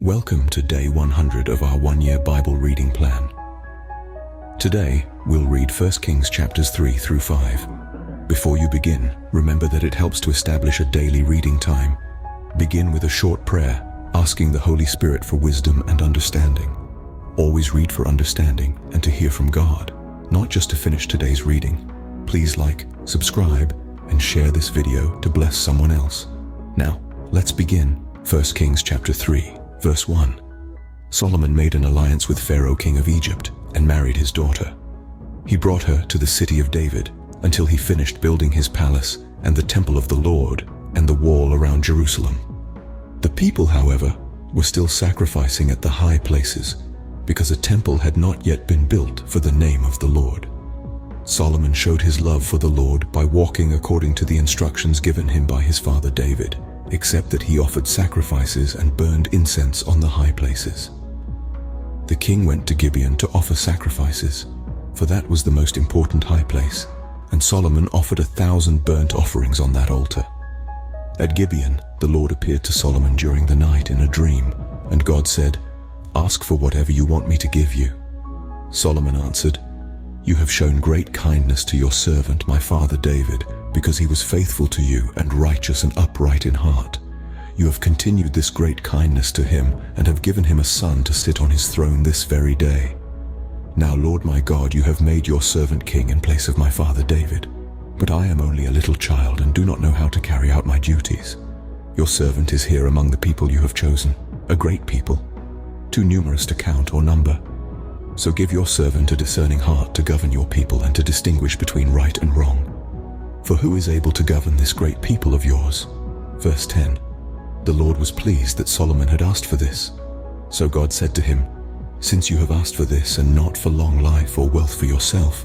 Welcome to day 100 of our one-year Bible reading plan. Today, we'll read 1 Kings chapters 3 through 5. Before you begin, remember that it helps to establish a daily reading time. Begin with a short prayer, asking the Holy Spirit for wisdom and understanding. Always read for understanding and to hear from God, not just to finish today's reading. Please like, subscribe, and share this video to bless someone else. Now, let's begin. 1 Kings chapter 3. Verse 1. Solomon made an alliance with Pharaoh, king of Egypt, and married his daughter. He brought her to the city of David until he finished building his palace and the temple of the Lord and the wall around Jerusalem. The people, however, were still sacrificing at the high places because a temple had not yet been built for the name of the Lord. Solomon showed his love for the Lord by walking according to the instructions given him by his father David, except that he offered sacrifices and burned incense on the high places. The king went to Gibeon to offer sacrifices, for that was the most important high place, and Solomon offered 1,000 burnt offerings on that altar. At Gibeon, the Lord appeared to Solomon during the night in a dream, and God said, "Ask for whatever you want me to give you." Solomon answered, "You have shown great kindness to your servant, my father David, because he was faithful to you and righteous and upright in heart. You have continued this great kindness to him and have given him a son to sit on his throne this very day. Now, Lord my God, you have made your servant king in place of my father David. But I am only a little child and do not know how to carry out my duties. Your servant is here among the people you have chosen, a great people, too numerous to count or number. So give your servant a discerning heart to govern your people and to distinguish between right and wrong. For who is able to govern this great people of yours?" Verse 10. The Lord was pleased that Solomon had asked for this. So God said to him, "Since you have asked for this and not for long life or wealth for yourself,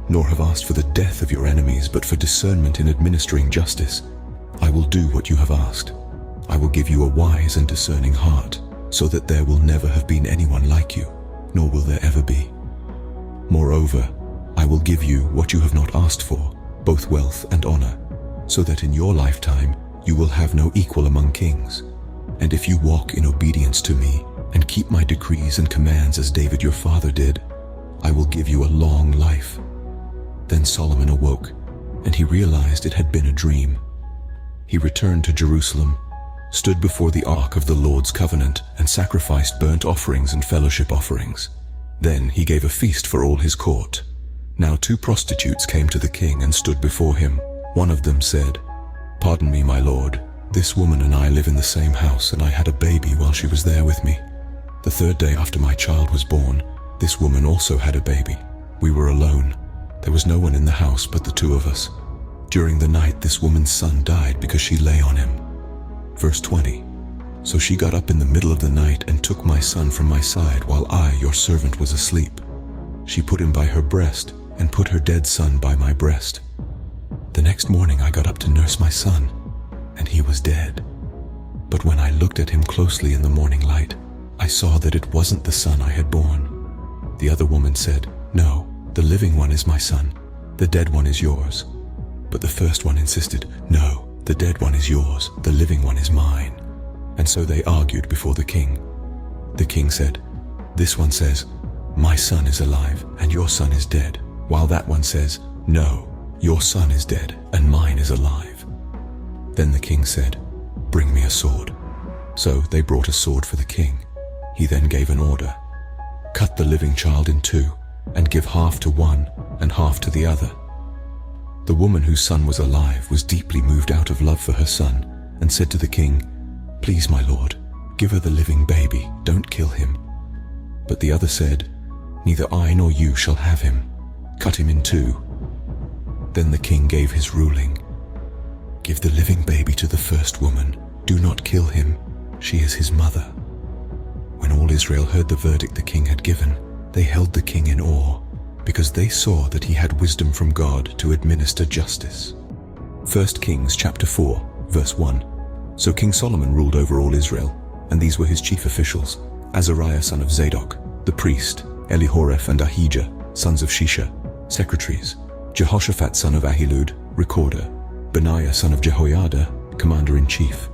nor have asked for the death of your enemies but for discernment in administering justice, I will do what you have asked. I will give you a wise and discerning heart, so that there will never have been anyone like you, nor will there ever be. Moreover, I will give you what you have not asked for, both wealth and honor, so that in your lifetime you will have no equal among kings. And if you walk in obedience to me and keep my decrees and commands as David your father did, I will give you a long life." Then Solomon awoke, and he realized it had been a dream. He returned to Jerusalem, stood before the ark of the Lord's covenant, and sacrificed burnt offerings and fellowship offerings. Then he gave a feast for all his court. Now 2 prostitutes came to the king and stood before him. One of them said, "Pardon me, my lord. This woman and I live in the same house, and I had a baby while she was there with me. The 3rd day after my child was born, this woman also had a baby. We were alone. There was no one in the house but the 2 of us. During the night, this woman's son died because she lay on him." Verse 20. "So she got up in the middle of the night and took my son from my side while I, your servant, was asleep. She put him by her breast and put her dead son by my breast. The next morning I got up to nurse my son, and he was dead. But when I looked at him closely in the morning light, I saw that it wasn't the son I had born." The other woman said, "No, the living one is my son. The dead one is yours." But the first one insisted, "No, the dead one is yours. The living one is mine." And so they argued before the king. The king said, "This one says, 'My son is alive and your son is dead,' while that one says, 'No, your son is dead and mine is alive.' Then the king said, 'Bring me a sword.' So they brought a sword for the king. He then gave an order, 'Cut the living child in 2 and give half to one and half to the other.' The woman whose son was alive was deeply moved out of love for her son and said to the king, 'Please, my lord, give her the living baby, don't kill him.' But the other said, 'Neither I nor you shall have him. Cut him in 2. Then the king gave his ruling, 'Give the living baby to the first woman. Do not kill him. She is his mother.' When all Israel heard the verdict the king had given, they held the king in awe, because they saw that he had wisdom from God to administer justice." 1 Kings chapter 4, verse 1. So King Solomon ruled over all Israel, and these were his chief officials: Azariah son of Zadok, the priest; Elihoreph and Ahijah, sons of Shisha, secretaries; Jehoshaphat son of Ahilud, recorder; Benaiah son of Jehoiada, commander-in-chief;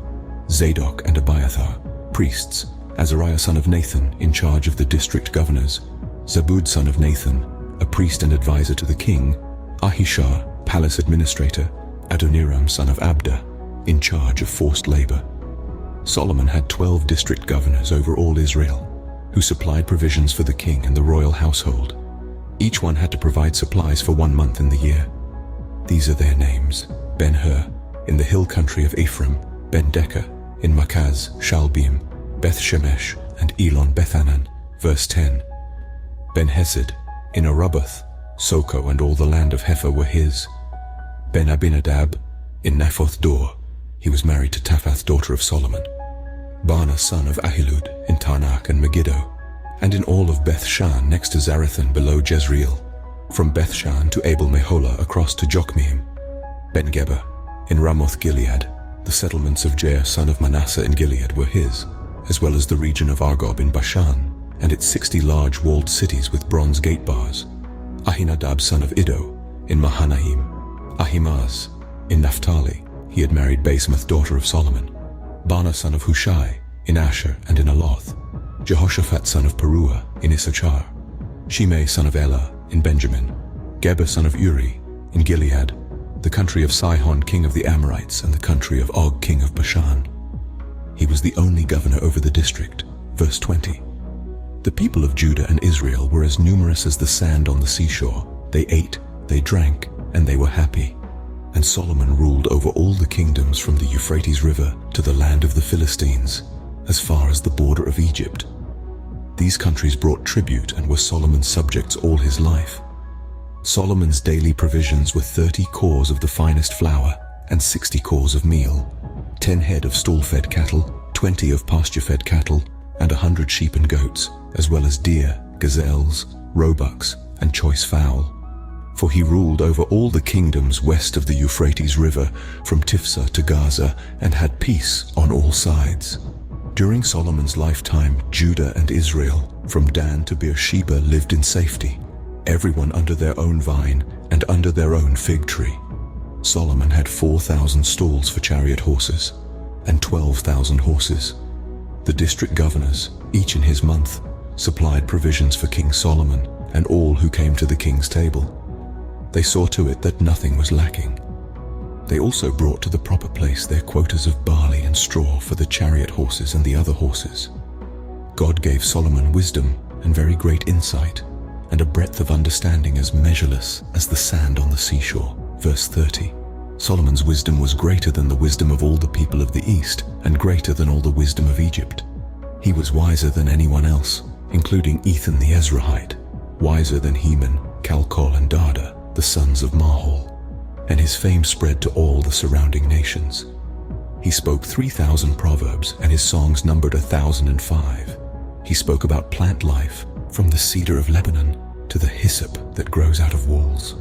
Zadok and Abiathar, priests; Azariah son of Nathan, in charge of the district governors, Zabud son of Nathan, a priest and advisor to the king, Ahishar, palace administrator, Adoniram son of Abda, in charge of forced labor. Solomon had 12 district governors over all Israel, who supplied provisions for the king and the royal household. Each one had to provide supplies for 1 month in the year. These are their names: Ben-Hur, in the hill country of Ephraim; Ben-Decker, in Makaz, Shalbim, Beth-Shemesh, and Elon Bethanan. Verse 10. Ben-Hesed, in Aruboth, Soko and all the land of Hepher were his. Ben-Abinadab, in Naphoth Dor, he was married to Taphath, daughter of Solomon. Baana son of Ahilud, in Taanach and Megiddo, and in all of Beth-Shan next to Zarethan below Jezreel, from Beth-Shan to Abel-Meholah across to Jokmeam. Ben-Geber, in Ramoth-Gilead, the settlements of Jair son of Manasseh in Gilead were his, as well as the region of Argob in Bashan, and its 60 large walled cities with bronze gate bars. Ahinadab son of Iddo, in Mahanaim. Ahimaaz, in Naphtali, he had married Basemath, daughter of Solomon. Baana son of Hushai, in Asher and in Aloth. Jehoshaphat son of Peruah, in Issachar. Shimei son of Elah, in Benjamin. Geber son of Uri, in Gilead, the country of Sihon king of the Amorites and the country of Og king of Bashan. He was the only governor over the district. Verse 20. The people of Judah and Israel were as numerous as the sand on the seashore. They ate, they drank, and they were happy. And Solomon ruled over all the kingdoms from the Euphrates River to the land of the Philistines, as far as the border of Egypt. These countries brought tribute and were Solomon's subjects all his life. Solomon's daily provisions were 30 cors of the finest flour and 60 cors of meal, 10 head of stall-fed cattle, 20 of pasture-fed cattle, and 100 sheep and goats, as well as deer, gazelles, roebucks, and choice fowl. For he ruled over all the kingdoms west of the Euphrates River, from Tifsah to Gaza, and had peace on all sides. During Solomon's lifetime, Judah and Israel, from Dan to Beersheba, lived in safety, everyone under their own vine and under their own fig tree. Solomon had 4,000 stalls for chariot horses and 12,000 horses. The district governors, each in his month, supplied provisions for King Solomon and all who came to the king's table. They saw to it that nothing was lacking. They also brought to the proper place their quotas of barley and straw for the chariot horses and the other horses. God gave Solomon wisdom and very great insight, and a breadth of understanding as measureless as the sand on the seashore. Verse 30. Solomon's wisdom was greater than the wisdom of all the people of the East, and greater than all the wisdom of Egypt. He was wiser than anyone else, including Ethan the Ezrahite, wiser than Heman, Calcol, and Darda, the sons of Mahol, and his fame spread to all the surrounding nations. He spoke 3,000 proverbs, and his songs numbered 1,005. He spoke about plant life, from the cedar of Lebanon to the hyssop that grows out of walls.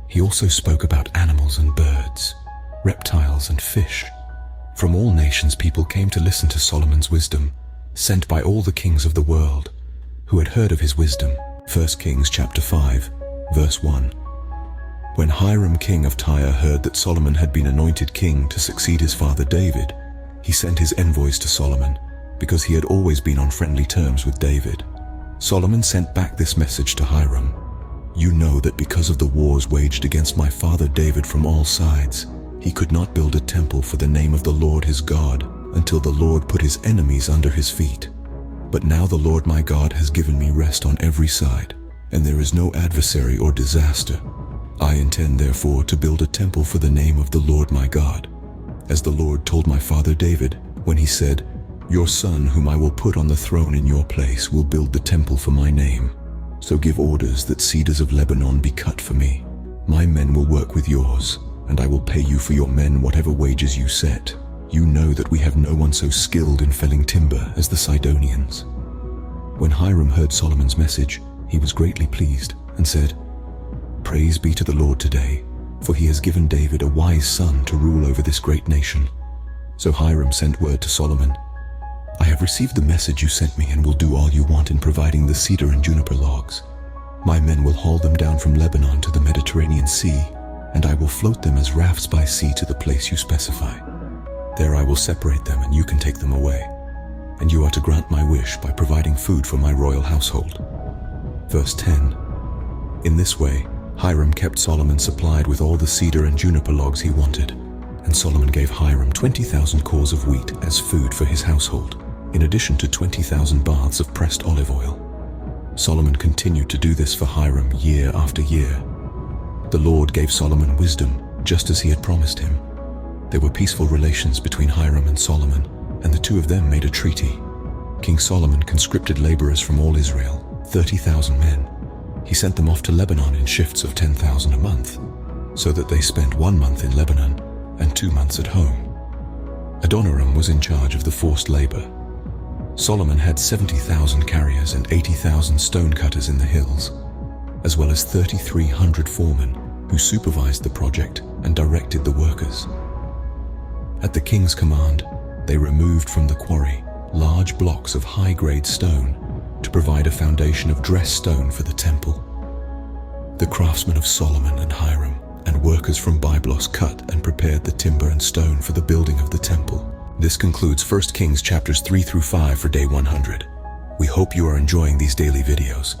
He also spoke about animals and birds, reptiles and fish. From all nations people came to listen to Solomon's wisdom, sent by all the kings of the world, who had heard of his wisdom. 1 Kings chapter 5, verse 1. When Hiram king of Tyre heard that Solomon had been anointed king to succeed his father David, he sent his envoys to Solomon, because he had always been on friendly terms with David. Solomon sent back this message to Hiram: "You know that because of the wars waged against my father David from all sides, he could not build a temple for the name of the Lord his God until the Lord put his enemies under his feet. But now the Lord my God has given me rest on every side, and there is no adversary or disaster. I intend therefore to build a temple for the name of the Lord my God, as the Lord told my father David when he said, 'Your son whom I will put on the throne in your place will build the temple for my name. So give orders that cedars of Lebanon be cut for me. My men will work with yours, and I will pay you for your men whatever wages you set. You know that we have no one so skilled in felling timber as the Sidonians.'" When Hiram heard Solomon's message, he was greatly pleased and said, "Praise be to the Lord today, for he has given David a wise son to rule over this great nation." So Hiram sent word to Solomon, "I have received the message you sent me and will do all you want in providing the cedar and juniper logs. My men will haul them down from Lebanon to the Mediterranean Sea, and I will float them as rafts by sea to the place you specify. There I will separate them and you can take them away. and you are to grant my wish by providing food for my royal household." Verse 10. In this way, Hiram kept Solomon supplied with all the cedar and juniper logs he wanted, and Solomon gave Hiram 20,000 cores of wheat as food for his household, in addition to 20,000 baths of pressed olive oil. Solomon continued to do this for Hiram year after year. The Lord gave Solomon wisdom, just as he had promised him. There were peaceful relations between Hiram and Solomon, and the two of them made a treaty. King Solomon conscripted laborers from all Israel, 30,000 men. He sent them off to Lebanon in shifts of 10,000 a month, so that they spent 1 month in Lebanon and 2 months at home. Adoniram was in charge of the forced labor. Solomon had 70,000 carriers and 80,000 stone cutters in the hills, as well as 3,300 foremen who supervised the project and directed the workers. At the king's command, they removed from the quarry large blocks of high-grade stone to provide a foundation of dressed stone for the temple. The craftsmen of Solomon and Hiram and workers from Byblos cut and prepared the timber and stone for the building of the temple. This concludes 1 Kings chapters 3 through 5 for day 100. We hope you are enjoying these daily videos.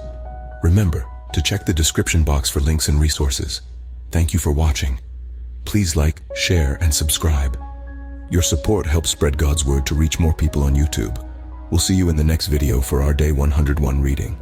Remember to check the description box for links and resources. Thank you for watching. Please like, share, and subscribe. Your support helps spread God's word to reach more people on YouTube. We'll see you in the next video for our day 101 reading.